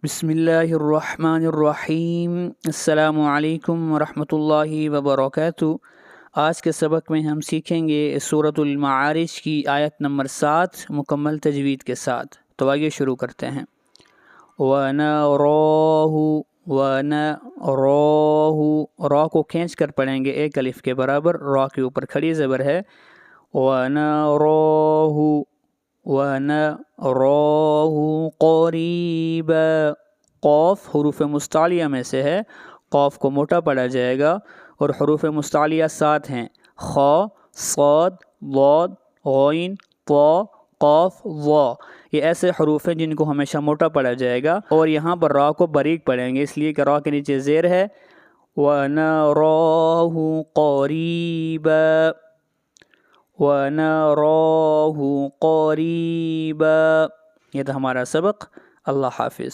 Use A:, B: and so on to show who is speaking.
A: بسم اللہ الرحمن الرحیم۔ السلام علیکم ورحمۃ اللہ وبرکاتہ۔ آج کے سبق میں ہم سیکھیں گے سورۃ المعارج کی آیت نمبر 7 مکمل تجوید کے ساتھ۔ تو آگے شروع کرتے ہیں۔ وَنَرَاهُ وَنَرَاهُ، را کو کھینچ کر پڑھیں گے ایک الف کے برابر، را کے اوپر کھڑی زبر ہے۔ وَنَرَاهُ وَنَرَاهُ قَرِيبًا، قاف حروف مستعلیہ میں سے ہے، قاف کو موٹا پڑھا جائے گا اور حروف مستعلیہ 7 ہیں: خا، صاد، ضاد، غین، طا، قاف، وا۔ یہ ایسے حروف ہیں جن کو ہمیشہ موٹا پڑھا جائے گا، اور یہاں پر را کو باریک پڑھیں گے اس لیے کہ را کے نیچے زیر ہے۔ وَنَرَاهُ قَرِيبًا، وَنَرَاهُ قَرِيبًا۔ یہ تھا ہمارا سبق۔ اللہ حافظ۔